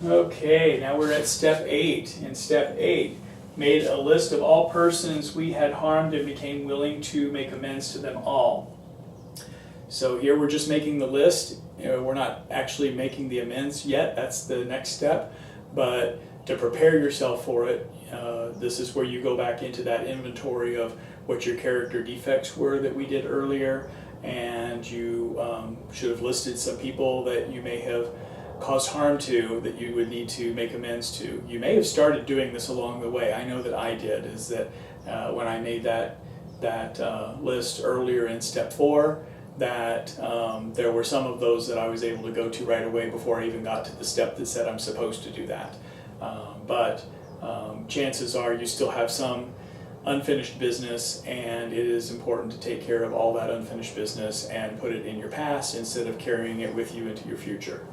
Okay, now we're at step 8. In step 8, made a list of all persons we had harmed and became willing to make amends to them all. So here we're just making the list. We're not actually making the amends yet. That's the next step. But to prepare yourself for it, this is where you go back into that inventory of what your character defects were that we did earlier, and you should have listed some people that you may have caused harm to that you would need to make amends to. You may have started doing this along the way. I know that I did, is that when I made that list earlier in step 4, that there were some of those that I was able to go to right away before I even got to the step that said I'm supposed to do that. But chances are you still have some unfinished business, and it is important to take care of all that unfinished business and put it in your past instead of carrying it with you into your future.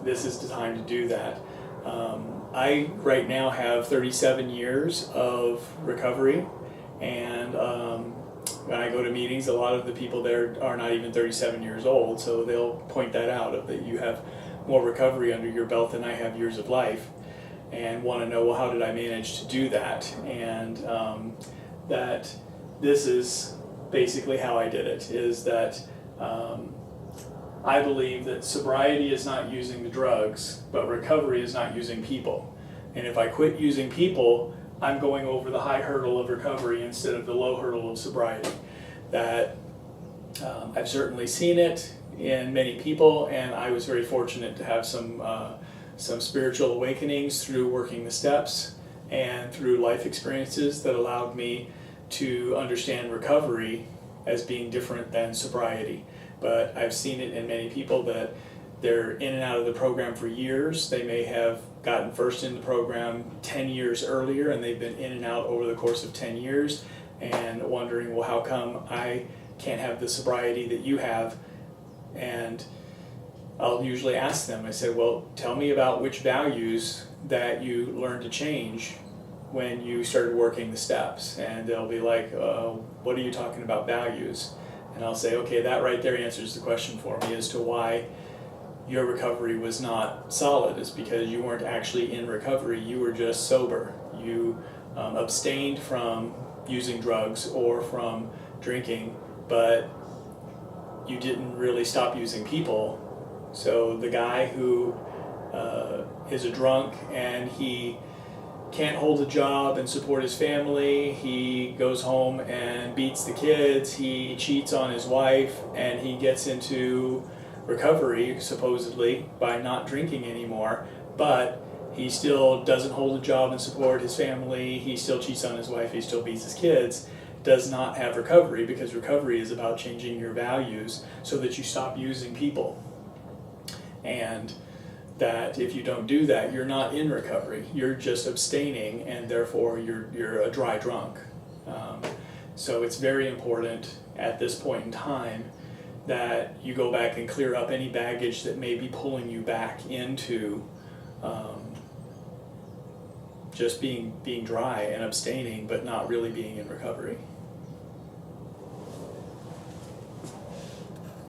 This is the time to do that. I right now have 37 years of recovery, and when I go to meetings, a lot of the people there are not even 37 years old, so they'll point that out, that you have more recovery under your belt than I have years of life, and want to know, well, how did I manage to do that? And that this is basically how I did it, is that I believe that sobriety is not using the drugs, but recovery is not using people. And if I quit using people, I'm going over the high hurdle of recovery instead of the low hurdle of sobriety. That I've certainly seen it in many people, and I was very fortunate to have some spiritual awakenings through working the steps and through life experiences that allowed me to understand recovery as being different than sobriety. But I've seen it in many people that they're in and out of the program for years. They may have gotten first in the program 10 years earlier, and they've been in and out over the course of 10 years and wondering, well, how come I can't have the sobriety that you have? And I'll usually ask them, I say, well, tell me about which values that you learned to change when you started working the steps. And they'll be like, what are you talking about, values? And I'll say, okay, that right there answers the question for me as to why your recovery was not solid. Is because you weren't actually in recovery, you were just sober. You abstained from using drugs or from drinking, but you didn't really stop using people. So the guy who is a drunk and he can't hold a job and support his family, he goes home and beats the kids, he cheats on his wife, and he gets into recovery supposedly by not drinking anymore, but he still doesn't hold a job and support his family, he still cheats on his wife, he still beats his kids, does not have recovery, because recovery is about changing your values so that you stop using people. And that if you don't do that, you're not in recovery, you're just abstaining, and therefore you're a dry drunk. So it's very important at this point in time that you go back and clear up any baggage that may be pulling you back into just being dry and abstaining, but not really being in recovery.